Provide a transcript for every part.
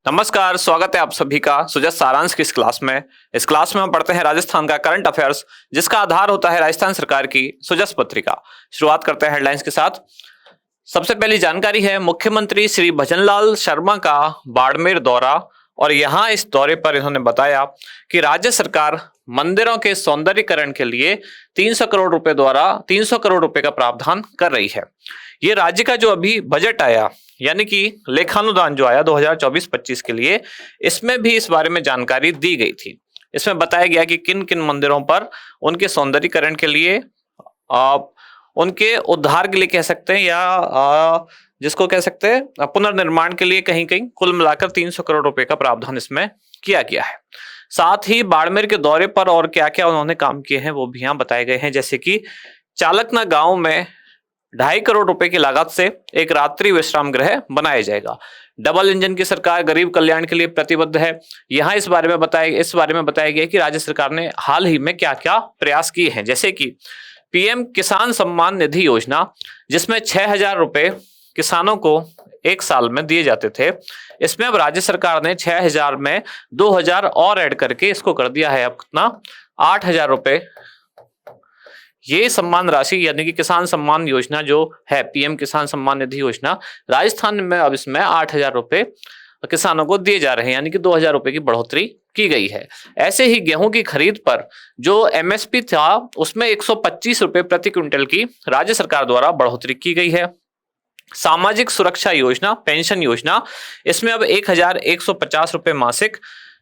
नमस्कार, स्वागत है आप सभी का सुजस सारांश की इस क्लास में। इस क्लास में हम पढ़ते हैं राजस्थान का करंट अफेयर्स, जिसका आधार होता है राजस्थान सरकार की सुजस पत्रिका। शुरुआत करते हैं हेडलाइंस के साथ। सबसे पहली जानकारी है मुख्यमंत्री श्री भजनलाल शर्मा का बाड़मेर दौरा, और यहां इस दौरे पर इन्होंने बताया कि राज्य सरकार मंदिरों के सौंदर्यीकरण के लिए 300 करोड़ रुपए द्वारा 300 करोड़ रुपए का प्रावधान कर रही है। ये राज्य का जो अभी बजट आया, यानी कि लेखानुदान जो आया 2024-25 के लिए, इसमें भी इस बारे में जानकारी दी गई थी। इसमें बताया गया कि किन किन मंदिरों पर उनके सौंदर्यीकरण के लिए, उनके उद्धार के लिए कह सकते हैं, या जिसको कह सकते हैं पुनर्निर्माण के लिए कहीं कहीं कुल मिलाकर 300 करोड़ रुपए का प्रावधान इसमें किया गया है। साथ ही बाड़मेर के दौरे पर और क्या क्या उन्होंने काम किए हैं वो भी यहाँ बताए गए हैं, जैसे कि चालकना गांव में 2.5 करोड़ रुपए की लागत से एक रात्रि विश्राम गृह बनाया जाएगा। डबल इंजन की सरकार गरीब कल्याण के लिए प्रतिबद्ध है। यहाँ इस बारे में बताया गया कि राज्य सरकार ने हाल ही में क्या क्या प्रयास किए हैं, जैसे कि पीएम किसान सम्मान निधि योजना, जिसमें 6,000 रुपए किसानों को एक साल में दिए जाते थे। इसमें अब राज्य सरकार ने 6,000 में 2,000 और ऐड करके इसको कर दिया है अब कितना, 8,000 रुपए। ये सम्मान राशि यानी कि किसान सम्मान योजना जो है, पीएम किसान सम्मान निधि योजना, राजस्थान में अब इसमें 8,000 रुपए किसानों को दिए जा रहे हैं, यानी कि 2,000 रुपए की बढ़ोतरी की गई है। ऐसे ही गेहूं की खरीद पर जो एमएसपी था उसमें 125 रुपए प्रति क्विंटल की राज्य सरकार द्वारा बढ़ोतरी की गई है। सामाजिक सुरक्षा योजना, पेंशन योजना, इसमें अब 1,150 रुपए मासिक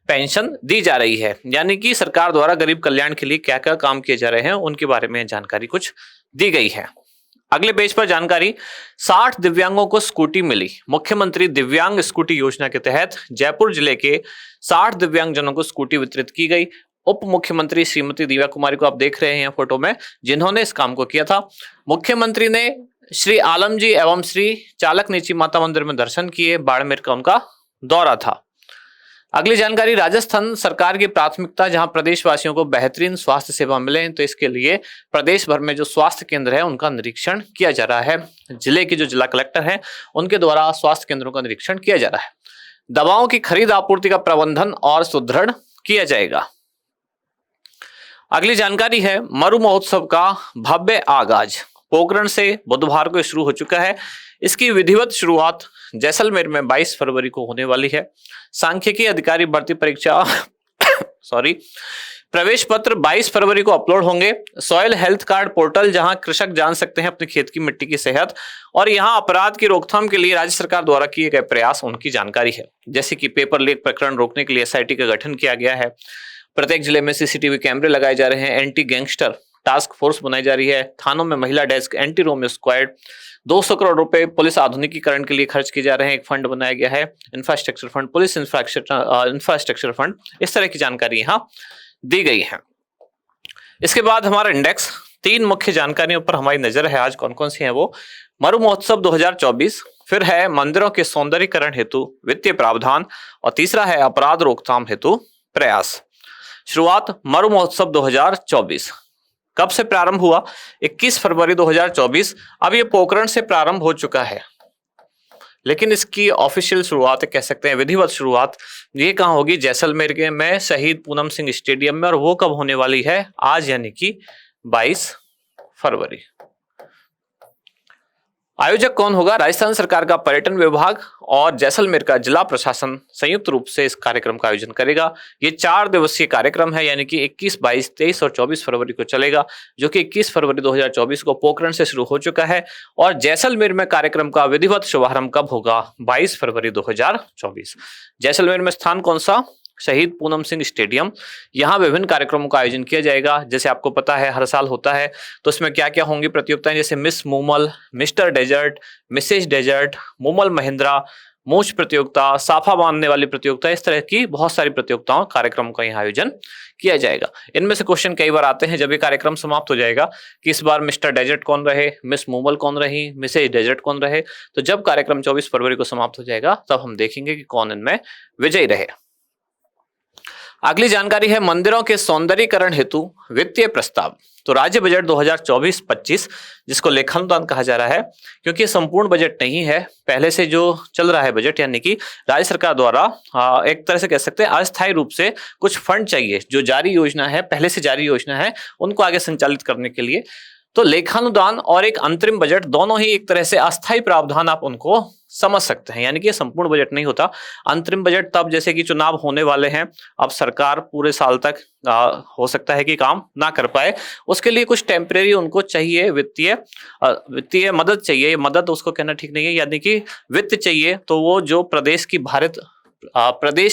पेंशन दी जा रही है। यानी कि सरकार द्वारा गरीब कल्याण के लिए क्या क्या काम किए जा रहे हैं उनके बारे में जानकारी कुछ दी गई है। अगले पेज पर जानकारी, 60 दिव्यांगों को स्कूटी मिली। मुख्यमंत्री दिव्यांग स्कूटी योजना के तहत जयपुर जिले के 60 दिव्यांगजनों को स्कूटी वितरित की गई। उप मुख्यमंत्री श्रीमती दिव्या कुमारी को आप देख रहे हैं फोटो में, जिन्होंने इस काम को किया था। मुख्यमंत्री ने श्री आलमजी एवं श्री चालक नीची माता मंदिर में दर्शन किए। बाड़मेर का उनका दौरा था। अगली जानकारी, राजस्थान सरकार की प्राथमिकता जहां प्रदेशवासियों को बेहतरीन स्वास्थ्य सेवा मिले, तो इसके लिए प्रदेश भर में जो स्वास्थ्य केंद्र है उनका निरीक्षण किया जा रहा है। जिले के जो जिला कलेक्टर हैं उनके द्वारा स्वास्थ्य केंद्रों का निरीक्षण किया जा रहा है। दवाओं की खरीद आपूर्ति का प्रबंधन और सुदृढ़ किया जाएगा। अगली जानकारी है मरु महोत्सव का भव्य आगाज पोखरण से बुधवार को शुरू हो चुका है। इसकी विधिवत शुरुआत जैसलमेर में 22 फरवरी को होने वाली है। सांख्यिकी अधिकारी भर्ती परीक्षा प्रवेश पत्र 22 फरवरी को अपलोड होंगे। सॉइल हेल्थ कार्ड पोर्टल, जहां कृषक जान सकते हैं अपने खेत की मिट्टी की सेहत, और यहां अपराध की रोकथाम के लिए राज्य सरकार द्वारा किए गए प्रयास, उनकी जानकारी है। जैसे कि पेपर लीक प्रकरण रोकने के लिए एसआईटी का गठन किया गया है। प्रत्येक जिले में सीसीटीवी कैमरे लगाए जा रहे हैं। एंटी गैंगस्टर टास्क फोर्स बनाई जा रही है। थानों में महिला desk, anti Romeo squad. 200 crore रुपए पुलिस आधुनिकीकरण के लिए खर्च किए जा रहे हैं। एक फंड बनाया गया है, infrastructure fund, police infrastructure fund. इस तरह की जानकारी यहाँ दी गई है। इसके बाद हमारा इंडेक्स, 3 मुख्य जानकारियों पर हमारी नजर है आज। कौन कौन सी है वो? मरु महोत्सव 2024, फिर है मंदिरों के सौंदर्यीकरण हेतु वित्तीय प्रावधान, और तीसरा है अपराध रोकथाम हेतु प्रयास। शुरुआत मरु महोत्सव 2024 कब से प्रारंभ हुआ? 21 फरवरी 2024। अब ये पोखरण से प्रारंभ हो चुका है, लेकिन इसकी ऑफिशियल शुरुआत कह सकते हैं, विधिवत शुरुआत, ये कहाँ होगी? जैसलमेर के में शहीद पूनम सिंह स्टेडियम में। और वो कब होने वाली है? आज, यानी कि 22 फरवरी। आयोजक कौन होगा? राजस्थान सरकार का पर्यटन विभाग और जैसलमेर का जिला प्रशासन संयुक्त रूप से इस कार्यक्रम का आयोजन करेगा। ये 4 दिवसीय कार्यक्रम है, यानी कि 21, 22, 23 और 24 फरवरी को चलेगा, जो कि 21 फरवरी 2024 को पोखरण से शुरू हो चुका है। और जैसलमेर में कार्यक्रम का विधिवत शुभारंभ कब होगा? 22 फरवरी 2024। जैसलमेर में स्थान कौन सा? शहीद पूनम सिंह स्टेडियम। यहाँ विभिन्न कार्यक्रमों का आयोजन किया जाएगा। जैसे आपको पता है हर साल होता है, तो इसमें क्या क्या होंगी प्रतियोगिताएं, जैसे miss Moomal, mister desert, missus desert, Moomal Mahendra, मूछ प्रतियोगिता, साफा बांधने वाली प्रतियोगिता, इस तरह की बहुत सारी प्रतियोगिताओं कार्यक्रमों का यहाँ आयोजन किया जाएगा। इनमें से क्वेश्चन कई बार आते हैं जब ये कार्यक्रम समाप्त हो जाएगा कि इस बार मिस्टर डेजर्ट कौन रहे, मिस मूमल कौन रही, मिसेज डेजर्ट कौन रहे। तो जब कार्यक्रम 24 फरवरी को समाप्त हो जाएगा तब हम देखेंगे कि कौन इनमें विजयी रहे। अगली जानकारी है मंदिरों के सौंदर्यीकरण हेतु वित्तीय प्रस्ताव। तो राज्य बजट 2024-25 जिसको लेखानुदान कहा जा रहा है, क्योंकि संपूर्ण बजट नहीं है, पहले से जो चल रहा है बजट, यानी कि राज्य सरकार द्वारा एक तरह से कह सकते हैं अस्थायी रूप से कुछ फंड चाहिए, जो जारी योजना है, पहले से जारी योजना है, उनको आगे संचालित करने के लिए। तो लेखानुदान और एक अंतरिम बजट दोनों ही एक तरह से अस्थायी प्रावधान आप उनको समझ सकते हैं, यानी कि संपूर्ण बजट नहीं होता। अंतरिम बजट तब जैसे कि चुनाव होने वाले हैं, अब सरकार पूरे साल तक हो सकता है कि काम ना कर पाए, उसके लिए कुछ टेम्परेरी उनको चाहिए, वित्तीय मदद चाहिए। मदद उसको कहना ठीक नहीं है, यानी कि वित्त चाहिए। तो वो जो प्रदेश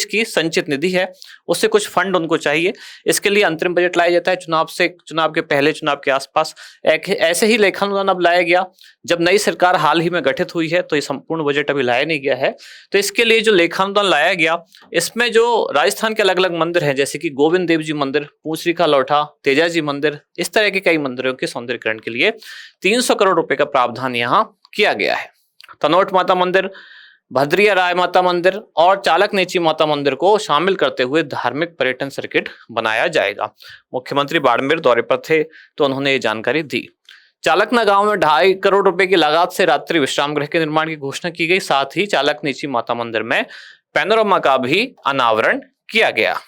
की संचित निधि है, उससे कुछ फंड उनको चाहिए। इसके लिए अंतरिम बजट लाया जाता है चुनाव के पहले, चुनाव के आसपास। ऐसे ही लेखानुदान अब लाया गया जब नई सरकार हाल ही में गठित हुई है, तो ये संपूर्ण बजट अभी लाया नहीं गया है। तो इसके लिए जो लेखानुदान लाया गया, इसमें जो राजस्थान के अलग अलग मंदिर हैं, जैसे कि गोविंद देव जी मंदिर, पूंछरी का लौठा, तेजाजी मंदिर, इस तरह के कई मंदिरों के सौंदर्यीकरण के लिए 300 करोड़ रुपए का प्रावधान यहाँ किया गया है। तनोट माता मंदिर, भद्रिया राय माता मंदिर और चालक नेची माता मंदिर को शामिल करते हुए धार्मिक पर्यटन सर्किट बनाया जाएगा। मुख्यमंत्री बाड़मेर दौरे पर थे, तो उन्होंने ये जानकारी दी। चालकना गांव में 2.5 करोड़ रुपए की लागत से रात्रि विश्राम गृह के निर्माण की घोषणा की गई। साथ ही चालक नेची माता मंदिर में पैनोरमा का भी अनावरण किया गया।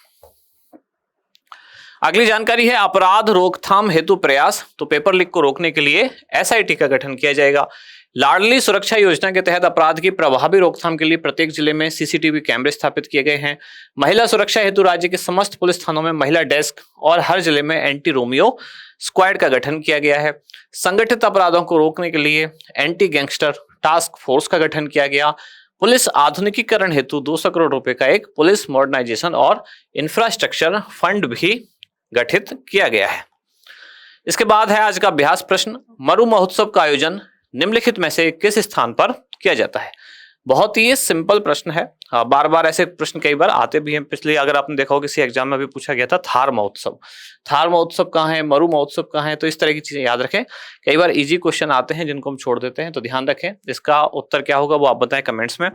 अगली जानकारी है अपराध रोकथाम हेतु प्रयास। तो पेपर लीक को रोकने के लिए एसआईटी का गठन किया जाएगा। लाडली सुरक्षा योजना के तहत अपराध की प्रभावी रोकथाम के लिए प्रत्येक जिले में सीसीटीवी कैमरे स्थापित किए गए हैं। महिला सुरक्षा हेतु राज्य के समस्त पुलिस थानों में महिला डेस्क और हर जिले में एंटी रोमियो स्क्वाड का गठन किया गया है। संगठित अपराधों को रोकने के लिए एंटी गैंगस्टर टास्क फोर्स का गठन किया गया। पुलिस आधुनिकीकरण हेतु 200 करोड़ रुपए का एक पुलिस मॉडर्नाइजेशन और इंफ्रास्ट्रक्चर फंड भी गठित किया गया है। इसके बाद है आज का अभ्यास प्रश्न। मरु महोत्सव का आयोजन निम्नलिखित में से किस स्थान पर किया जाता है? बहुत ही सिंपल प्रश्न है। बार बार ऐसे प्रश्न कई बार आते भी हैं। पिछले अगर आपने देखा हो किसी एग्जाम में भी पूछा गया था, थार महोत्सव कहाँ है, मरु महोत्सव कहाँ है, तो इस तरह की चीजें याद रखें। कई बार इजी क्वेश्चन आते हैं जिनको हम छोड़ देते हैं, तो ध्यान रखें। इसका उत्तर क्या होगा वो आप बताएं कमेंट्स में।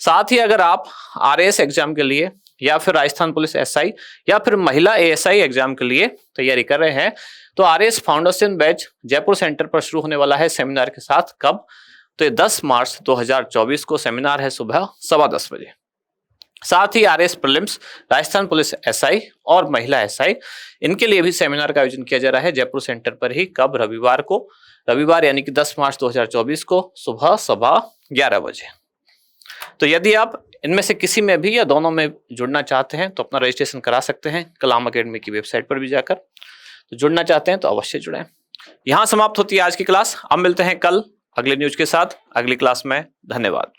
साथ ही अगर आप आरएएस एग्जाम के लिए या फिर राजस्थान पुलिस एसआई या फिर महिला एएसआई एग्जाम के लिए तैयारी कर रहे हैं, तो RAS foundation batch Jaipur centre पर शुरू होने वाला है सेमिनार के साथ। कब? तो ये 10 मार्च 2024 को सेमिनार है, सुबह 10:15 बजे। साथ ही RAS prelims, Rajasthan police SI और महिला एसआई, इनके लिए भी सेमिनार का आयोजन किया जा रहा है जयपुर सेंटर पर ही। कब? रविवार यानी कि 10 मार्च 2024 को सुबह 11:15 बजे। तो यदि आप इनमें से किसी में भी या दोनों में जुड़ना चाहते हैं तो अपना रजिस्ट्रेशन करा सकते हैं कलाम अकेडमी की वेबसाइट पर भी जाकर। तो जुड़ना चाहते हैं तो अवश्य जुड़ें। यहां समाप्त होती है आज की क्लास। अब मिलते हैं कल अगले न्यूज के साथ अगली क्लास में। धन्यवाद।